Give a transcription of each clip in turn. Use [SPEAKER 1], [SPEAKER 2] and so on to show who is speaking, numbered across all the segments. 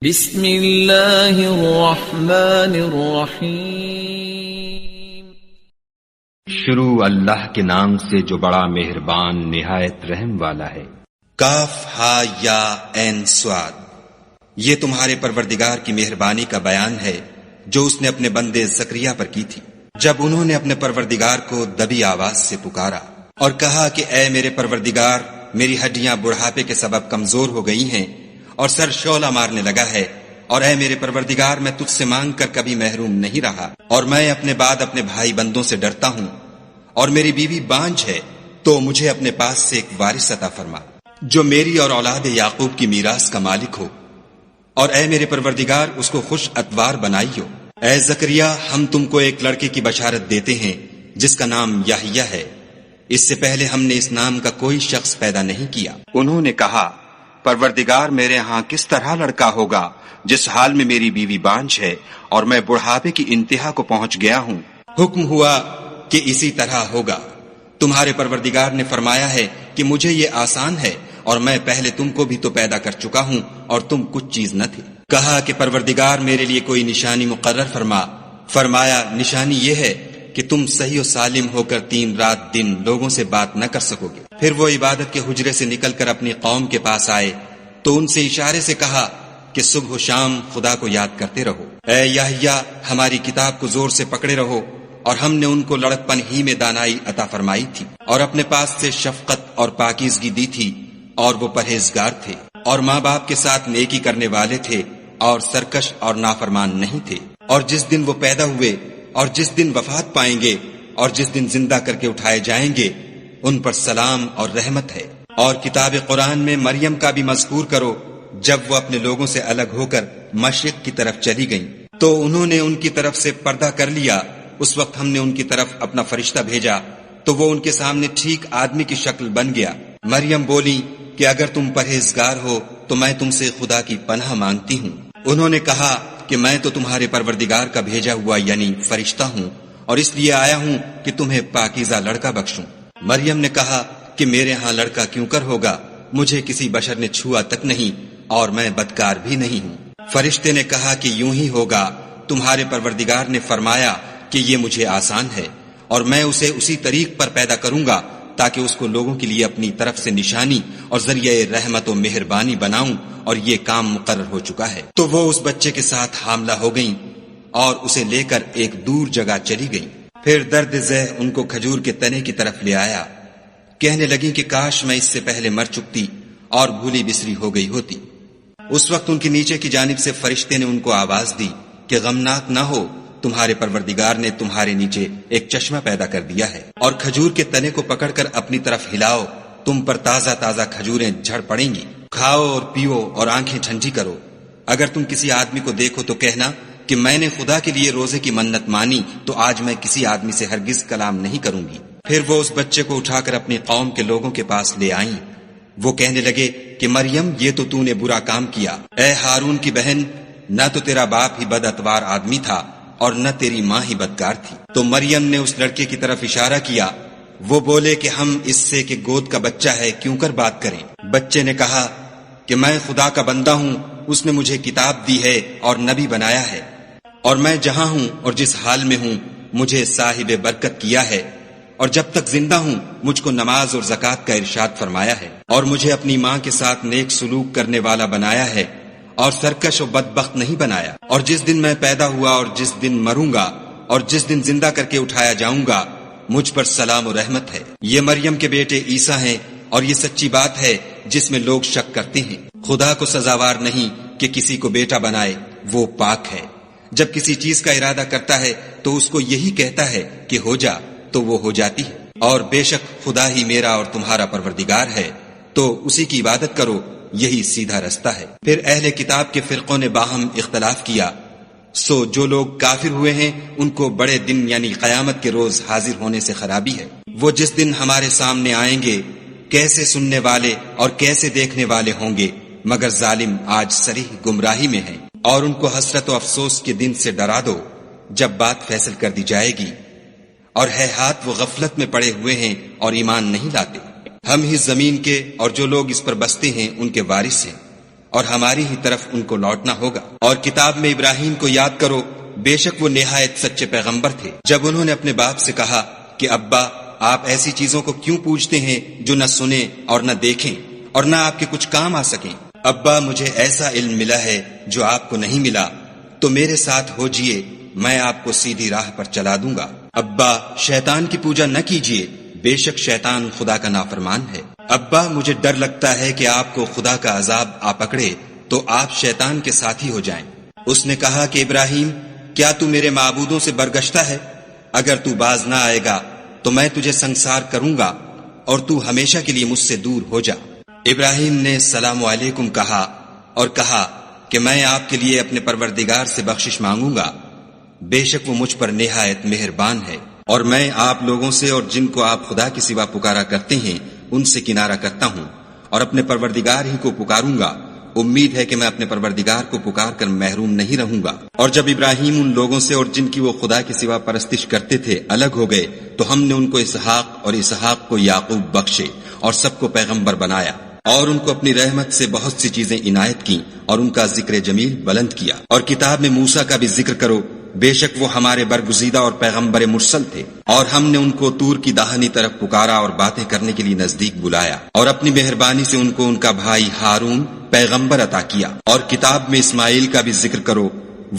[SPEAKER 1] بسم اللہ الرحمن الرحیم۔
[SPEAKER 2] شروع اللہ کے نام سے جو بڑا مہربان نہایت رحم والا ہے۔
[SPEAKER 3] کاف ہا یا عین صاد، یہ تمہارے پروردگار کی مہربانی کا بیان ہے جو اس نے اپنے بندے زکریا پر کی تھی، جب انہوں نے اپنے پروردگار کو دبی آواز سے پکارا اور کہا کہ اے میرے پروردگار، میری ہڈیاں بڑھاپے کے سبب کمزور ہو گئی ہیں اور سر شعلہ مارنے لگا ہے، اور اے میرے پروردگار، میں تجھ سے مانگ کر کبھی محروم نہیں رہا، اور میں اپنے بعد اپنے بھائی بندوں سے ڈرتا ہوں، اور میری بیوی بانجھ ہے، تو مجھے اپنے پاس سے ایک وارث عطا فرما جو میری اور اولاد یعقوب کی میراث کا مالک ہو، اور اے میرے پروردگار اس کو خوش اتوار بنائیو۔ اے زکریا، ہم تم کو ایک لڑکے کی بشارت دیتے ہیں جس کا نام یحییٰ ہے، اس سے پہلے ہم نے اس نام کا کوئی شخص پیدا نہیں کیا۔ انہوں نے کہا، پروردگار، میرے ہاں کس طرح لڑکا ہوگا جس حال میں میری بیوی بانجھ ہے اور میں بڑھاپے کی انتہا کو پہنچ گیا ہوں؟ حکم ہوا کہ اسی طرح ہوگا۔ تمہارے پروردگار نے فرمایا ہے کہ مجھے یہ آسان ہے، اور میں پہلے تم کو بھی تو پیدا کر چکا ہوں اور تم کچھ چیز نہ تھے۔ کہا کہ پروردگار میرے لیے کوئی نشانی مقرر فرما۔ فرمایا، نشانی یہ ہے کہ تم صحیح و سالم ہو کر 3 رات دن لوگوں سے بات نہ کر سکو گے۔ پھر وہ عبادت کے حجرے سے نکل کر اپنی قوم کے پاس آئے تو ان سے اشارے سے کہا کہ صبح و شام خدا کو یاد کرتے رہو۔ اے یحییٰ، ہماری کتاب کو زور سے پکڑے رہو، اور ہم نے ان کو لڑکپن ہی میں دانائی عطا فرمائی تھی، اور اپنے پاس سے شفقت اور پاکیزگی دی تھی، اور وہ پرہیزگار تھے، اور ماں باپ کے ساتھ نیکی کرنے والے تھے، اور سرکش اور نافرمان نہیں تھے۔ اور جس دن وہ پیدا ہوئے، اور جس دن وفات پائیں گے، اور جس دن زندہ کر کے اٹھائے جائیں گے، ان پر سلام اور رحمت ہے۔ اور کتاب قرآن میں مریم کا بھی مذکور کرو، جب وہ اپنے لوگوں سے الگ ہو کر مشرق کی طرف چلی گئیں تو انہوں نے ان کی طرف سے پردہ کر لیا۔ اس وقت ہم نے ان کی طرف اپنا فرشتہ بھیجا تو وہ ان کے سامنے ٹھیک آدمی کی شکل بن گیا۔ مریم بولی کہ اگر تم پرہیزگار ہو تو میں تم سے خدا کی پناہ مانگتی ہوں۔ انہوں نے کہا کہ میں تو تمہارے پروردگار کا بھیجا ہوا یعنی فرشتہ ہوں، اور اس لیے آیا ہوں کہ تمہیں پاکیزہ لڑکا بخشوں۔ مریم نے کہا کہ میرے ہاں لڑکا کیوں کر ہوگا، مجھے کسی بشر نے چھوا تک نہیں، اور میں بدکار بھی نہیں ہوں۔ فرشتے نے کہا کہ یوں ہی ہوگا، تمہارے پروردگار نے فرمایا کہ یہ مجھے آسان ہے، اور میں اسے اسی طریق پر پیدا کروں گا تاکہ اس کو لوگوں کے لیے اپنی طرف سے نشانی اور ذریعہ رحمت و مہربانی بناؤں، اور یہ کام مقرر ہو چکا ہے۔ تو وہ اس بچے کے ساتھ حاملہ ہو گئیں اور اسے لے کر ایک دور جگہ چلی گئیں۔ پھر درد ذہ ان کو کھجور کے تنے کی طرف لے آیا، کہنے لگیں کہ کاش میں اس سے پہلے مر چکتی اور بھولی بسری ہو گئی ہوتی۔ اس وقت ان کے نیچے کی جانب سے فرشتے نے ان کو آواز دی کہ غمناک نہ ہو، تمہارے پروردگار نے تمہارے نیچے ایک چشمہ پیدا کر دیا ہے، اور کھجور کے تنے کو پکڑ کر اپنی طرف ہلاؤ، تم پر تازہ تازہ کھجوریں جھڑ پڑیں گی، کھاؤ اور پیو اور آنکھیں ٹھنڈی کرو۔ اگر تم کسی آدمی کو دیکھو تو کہنا کہ میں نے خدا کے لیے روزے کی منت مانی، تو آج میں کسی آدمی سے ہرگز کلام نہیں کروں گی۔ پھر وہ اس بچے کو اٹھا کر اپنی قوم کے لوگوں کے پاس لے آئیں۔ وہ کہنے لگے کہ مریم، یہ تو نے برا کام کیا۔ اے ہارون کی بہن، نہ تو تیرا باپ ہی بد اتوار آدمی تھا اور نہ تیری ماں ہی بدکار تھی۔ تو مریم نے اس لڑکے کی طرف اشارہ کیا۔ وہ بولے کہ ہم اس سے کہ گود کا بچہ ہے کیوں کر بات کریں۔ بچے نے کہا کہ میں خدا کا بندہ ہوں، اس نے مجھے کتاب دی ہے اور نبی بنایا ہے، اور میں جہاں ہوں اور جس حال میں ہوں مجھے صاحب برکت کیا ہے، اور جب تک زندہ ہوں مجھ کو نماز اور زکوٰۃ کا ارشاد فرمایا ہے، اور مجھے اپنی ماں کے ساتھ نیک سلوک کرنے والا بنایا ہے، اور سرکش و بدبخت نہیں بنایا۔ اور جس دن میں پیدا ہوا اور جس دن مروں گا اور جس دن زندہ کر کے اٹھایا جاؤں گا، مجھ پر سلام و رحمت ہے۔ یہ مریم کے بیٹے عیسیٰ ہیں، اور یہ سچی بات ہے جس میں لوگ شک کرتے ہیں۔ خدا کو سزاوار نہیں کہ کسی کو بیٹا بنائے، وہ پاک ہے۔ جب کسی چیز کا ارادہ کرتا ہے تو اس کو یہی کہتا ہے کہ ہو جا، تو وہ ہو جاتی ہے۔ اور بے شک خدا ہی میرا اور تمہارا پروردگار ہے، تو اسی کی عبادت کرو، یہی سیدھا رستہ ہے۔ پھر اہل کتاب کے فرقوں نے باہم اختلاف کیا، سو جو لوگ کافر ہوئے ہیں ان کو بڑے دن یعنی قیامت کے روز حاضر ہونے سے خرابی ہے۔ وہ جس دن ہمارے سامنے آئیں گے کیسے سننے والے اور کیسے دیکھنے والے ہوں گے، مگر ظالم آج صریح گمراہی میں ہیں۔ اور ان کو حسرت و افسوس کے دن سے ڈرا دو جب بات فیصل کر دی جائے گی، اور ہے ہاتھ وہ غفلت میں پڑے ہوئے ہیں اور ایمان نہیں لاتے۔ ہم ہی زمین کے اور جو لوگ اس پر بستے ہیں ان کے وارث ہیں، اور ہماری ہی طرف ان کو لوٹنا ہوگا۔ اور کتاب میں ابراہیم کو یاد کرو، بے شک وہ نہایت سچے پیغمبر تھے۔ جب انہوں نے اپنے باپ سے کہا کہ ابا، آپ ایسی چیزوں کو کیوں پوجتے ہیں جو نہ سنیں اور نہ دیکھیں اور نہ آپ کے کچھ کام آ سکیں؟ ابا، مجھے ایسا علم ملا ہے جو آپ کو نہیں ملا، تو میرے ساتھ ہو جیے، میں آپ کو سیدھی راہ پر چلا دوں گا۔ ابا، شیطان کی پوجا نہ کیجیے، بے شک شیطان خدا کا نافرمان ہے۔ ابا، مجھے ڈر لگتا ہے کہ آپ کو خدا کا عذاب آ پکڑے تو آپ شیطان کے ساتھی ہو جائیں۔ اس نے کہا کہ ابراہیم، کیا تو میرے معبودوں سے برگشتہ ہے؟ اگر تو باز نہ آئے گا تو میں تجھے سنسار کروں گا اور تو ہمیشہ کے لیے مجھ سے دور ہو جا۔ ابراہیم نے السلام علیکم کہا اور کہا کہ میں آپ کے لیے اپنے پروردگار سے بخشش مانگوں گا، بے شک وہ مجھ پر نہایت مہربان ہے، اور میں آپ لوگوں سے اور جن کو آپ خدا کے سوا پکارا کرتے ہیں ان سے کنارہ کرتا ہوں اور اپنے پروردگار ہی کو پکاروں گا۔ امید ہے کہ میں اپنے پروردگار کو پکار کر محروم نہیں رہوں گا۔ اور جب ابراہیم ان لوگوں سے اور جن کی وہ خدا کے سوا پرستش کرتے تھے الگ ہو گئے تو ہم نے ان کو اسحاق اور اسحاق کو یعقوب بخشے اور سب کو پیغمبر بنایا، اور ان کو اپنی رحمت سے بہت سی چیزیں عنایت کی اور ان کا ذکر جمیل بلند کیا۔ اور کتاب میں موسیٰ کا بھی ذکر کرو، بے شک وہ ہمارے برگزیدہ اور پیغمبر مرسل تھے، اور ہم نے ان کو طور کی داہنی طرف پکارا اور باتیں کرنے کے لیے نزدیک بلایا، اور اپنی مہربانی سے ان کو ان کا بھائی ہارون پیغمبر عطا کیا۔ اور کتاب میں اسماعیل کا بھی ذکر کرو،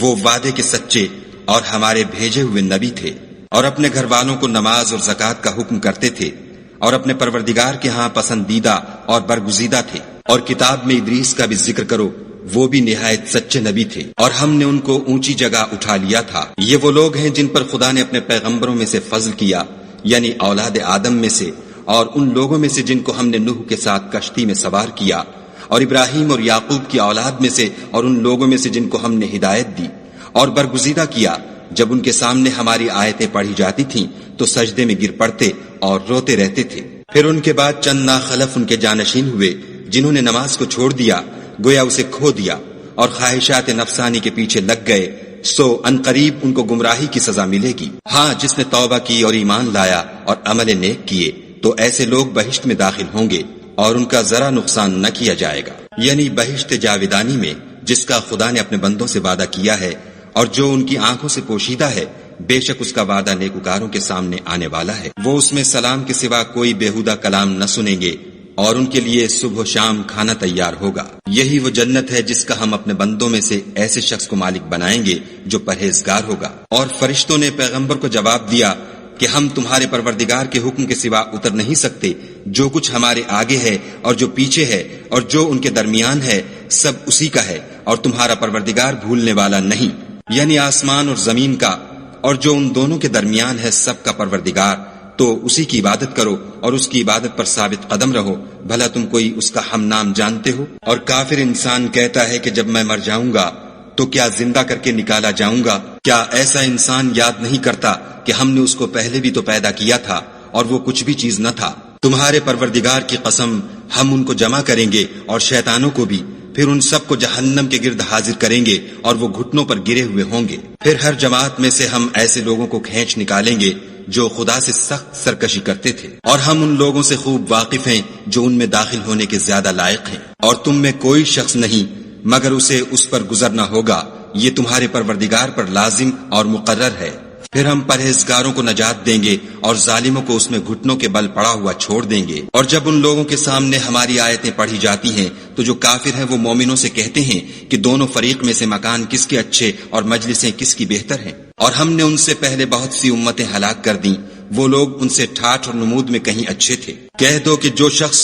[SPEAKER 3] وہ وعدے کے سچے اور ہمارے بھیجے ہوئے نبی تھے، اور اپنے گھر والوں کو نماز اور زکوٰۃ کا حکم کرتے تھے، اور اپنے پروردگار کے ہاں پسندیدہ اور برگزیدہ تھے۔ اور کتاب میں ادریس کا بھی ذکر کرو، وہ بھی نہایت سچے نبی تھے، اور ہم نے ان کو اونچی جگہ اٹھا لیا تھا۔ یہ وہ لوگ ہیں جن پر خدا نے اپنے پیغمبروں میں سے فضل کیا، یعنی اولاد آدم میں سے، اور ان لوگوں میں سے جن کو ہم نے نوح کے ساتھ کشتی میں سوار کیا، اور ابراہیم اور یعقوب کی اولاد میں سے، اور ان لوگوں میں سے جن کو ہم نے ہدایت دی اور برگزیدہ کیا۔ جب ان کے سامنے ہماری آیتیں پڑھی جاتی تھیں تو سجدے میں گر پڑتے اور روتے رہتے تھے۔ پھر ان کے بعد چند ناخلف ان کے جانشین ہوئے جنہوں نے نماز کو چھوڑ دیا، گویا اسے کھو دیا، اور خواہشات نفسانی کے پیچھے لگ گئے، سو عنقریب ان کو گمراہی کی سزا ملے گی۔ ہاں، جس نے توبہ کی اور ایمان لایا اور عمل نیک کیے تو ایسے لوگ بہشت میں داخل ہوں گے اور ان کا ذرا نقصان نہ کیا جائے گا، یعنی بہشت جاویدانی میں جس کا خدا نے اپنے بندوں سے وعدہ کیا ہے اور جو ان کی آنکھوں سے پوشیدہ ہے، بے شک اس کا وعدہ نیکوکاروں کے سامنے آنے والا ہے۔ وہ اس میں سلام کے سوا کوئی بےہودہ کلام نہ سنیں گے، اور ان کے لیے صبح و شام کھانا تیار ہوگا۔ یہی وہ جنت ہے جس کا ہم اپنے بندوں میں سے ایسے شخص کو مالک بنائیں گے جو پرہیزگار ہوگا۔ اور فرشتوں نے پیغمبر کو جواب دیا کہ ہم تمہارے پروردگار کے حکم کے سوا اتر نہیں سکتے، جو کچھ ہمارے آگے ہے اور جو پیچھے ہے اور جو ان کے درمیان ہے سب اسی کا ہے، اور تمہارا پروردگار بھولنے والا نہیں، یعنی آسمان اور زمین کا اور جو ان دونوں کے درمیان ہے سب کا پروردگار۔ تو اسی کی عبادت کرو اور اس کی عبادت پر ثابت قدم رہو، بھلا تم کوئی اس کا ہم نام جانتے ہو؟ اور کافر انسان کہتا ہے کہ جب میں مر جاؤں گا تو کیا زندہ کر کے نکالا جاؤں گا؟ کیا ایسا انسان یاد نہیں کرتا کہ ہم نے اس کو پہلے بھی تو پیدا کیا تھا اور وہ کچھ بھی چیز نہ تھا؟ تمہارے پروردگار کی قسم، ہم ان کو جمع کریں گے اور شیطانوں کو بھی، پھر ان سب کو جہنم کے گرد حاضر کریں گے اور وہ گھٹنوں پر گرے ہوئے ہوں گے۔ پھر ہر جماعت میں سے ہم ایسے لوگوں کو کھینچ نکالیں گے جو خدا سے سخت سرکشی کرتے تھے، اور ہم ان لوگوں سے خوب واقف ہیں جو ان میں داخل ہونے کے زیادہ لائق ہیں، اور تم میں کوئی شخص نہیں مگر اسے اس پر گزرنا ہوگا، یہ تمہارے پروردگار پر لازم اور مقرر ہے۔ پھر ہم پرہیزگاروں کو نجات دیں گے اور ظالموں کو اس میں گھٹنوں کے بل پڑا ہوا چھوڑ دیں گے۔ اور جب ان لوگوں کے سامنے ہماری آیتیں پڑھی جاتی ہیں تو جو کافر ہیں وہ مومنوں سے کہتے ہیں کہ دونوں فریق میں سے مکان کس کے اچھے اور مجلسیں کس کی بہتر ہیں، اور ہم نے ان سے پہلے بہت سی امتیں ہلاک کر دیں، وہ لوگ ان سے ٹھاٹھ اور نمود میں کہیں اچھے تھے۔ کہہ دو کہ جو شخص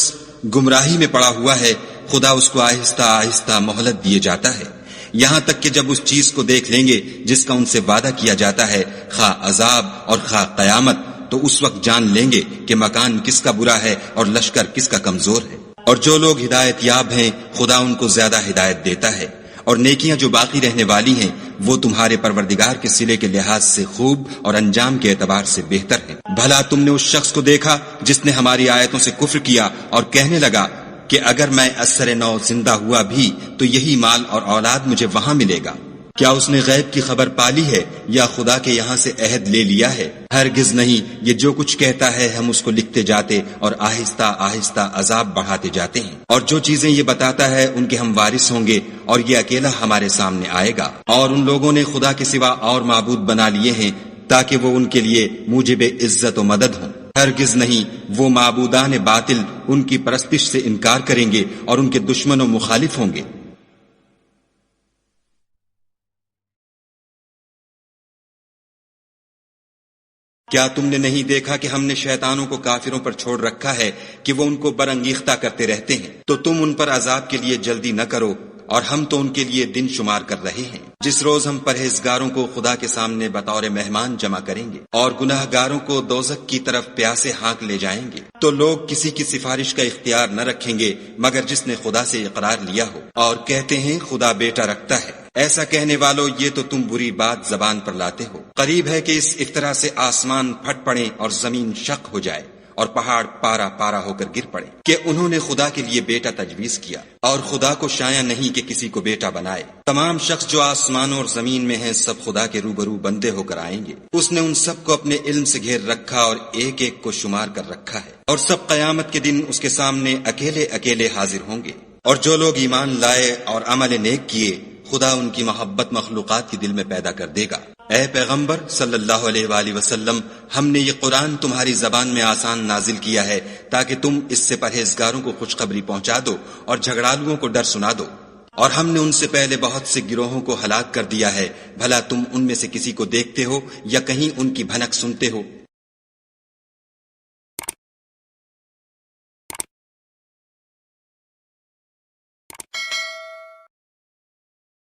[SPEAKER 3] گمراہی میں پڑا ہوا ہے خدا اس کو آہستہ آہستہ مہلت دیے جاتا ہے، یہاں تک کہ جب اس چیز کو دیکھ لیں گے جس کا ان سے وعدہ کیا جاتا ہے، خواہ عذاب اور خواہ قیامت، تو اس وقت جان لیں گے کہ مکان کس کا برا ہے اور لشکر کس کا کمزور ہے۔ اور جو لوگ ہدایت یاب ہیں خدا ان کو زیادہ ہدایت دیتا ہے، اور نیکیاں جو باقی رہنے والی ہیں وہ تمہارے پروردگار کے صلے کے لحاظ سے خوب اور انجام کے اعتبار سے بہتر ہیں۔ بھلا تم نے اس شخص کو دیکھا جس نے ہماری آیتوں سے کفر کیا اور کہنے لگا کہ اگر میں اثر نو زندہ ہوا بھی تو یہی مال اور اولاد مجھے وہاں ملے گا، کیا اس نے غیب کی خبر پالی ہے یا خدا کے یہاں سے عہد لے لیا ہے؟ ہرگز نہیں، یہ جو کچھ کہتا ہے ہم اس کو لکھتے جاتے اور آہستہ آہستہ عذاب بڑھاتے جاتے ہیں، اور جو چیزیں یہ بتاتا ہے ان کے ہم وارث ہوں گے، اور یہ اکیلا ہمارے سامنے آئے گا۔ اور ان لوگوں نے خدا کے سوا اور معبود بنا لیے ہیں تاکہ وہ ان کے لیے موجب عزت و مدد ہوں۔ ہرگز نہیں، وہ معبودان باطل ان کی پرستش سے انکار کریں گے اور ان کے دشمن و مخالف ہوں گے۔ کیا تم نے نہیں دیکھا کہ ہم نے شیطانوں کو کافروں پر چھوڑ رکھا ہے کہ وہ ان کو برانگیختہ کرتے رہتے ہیں؟ تو تم ان پر عذاب کے لیے جلدی نہ کرو، اور ہم تو ان کے لیے دن شمار کر رہے ہیں، جس روز ہم پرہیزگاروں کو خدا کے سامنے بطور مہمان جمع کریں گے اور گناہ گاروں کو دوزخ کی طرف پیاسے ہانک لے جائیں گے۔ تو لوگ کسی کی سفارش کا اختیار نہ رکھیں گے مگر جس نے خدا سے اقرار لیا ہو، اور کہتے ہیں خدا بیٹا رکھتا ہے۔ ایسا کہنے والو، یہ تو تم بری بات زبان پر لاتے ہو۔ قریب ہے کہ اس افطرا سے آسمان پھٹ پڑے اور زمین شق ہو جائے اور پہاڑ پارا پارا ہو کر گر پڑے کہ انہوں نے خدا کے لیے بیٹا تجویز کیا، اور خدا کو شایع نہیں کہ کسی کو بیٹا بنائے۔ تمام شخص جو آسمانوں اور زمین میں ہیں سب خدا کے روبرو بندے ہو کر آئیں گے۔ اس نے ان سب کو اپنے علم سے گھیر رکھا اور ایک ایک کو شمار کر رکھا ہے، اور سب قیامت کے دن اس کے سامنے اکیلے اکیلے حاضر ہوں گے۔ اور جو لوگ ایمان لائے اور عمل نیک کیے، خدا ان کی محبت مخلوقات کے دل میں پیدا کر دے گا۔ اے پیغمبر صلی اللہ علیہ وآلہ وسلم، ہم نے یہ قرآن تمہاری زبان میں آسان نازل کیا ہے تاکہ تم اس سے پرہیزگاروں کو خوشخبری پہنچا دو اور جھگڑالوؤں کو ڈر سنا دو۔ اور ہم نے ان سے پہلے بہت سے گروہوں کو ہلاک کر دیا ہے، بھلا تم ان میں سے کسی کو دیکھتے ہو یا کہیں ان کی بھنک سنتے ہو؟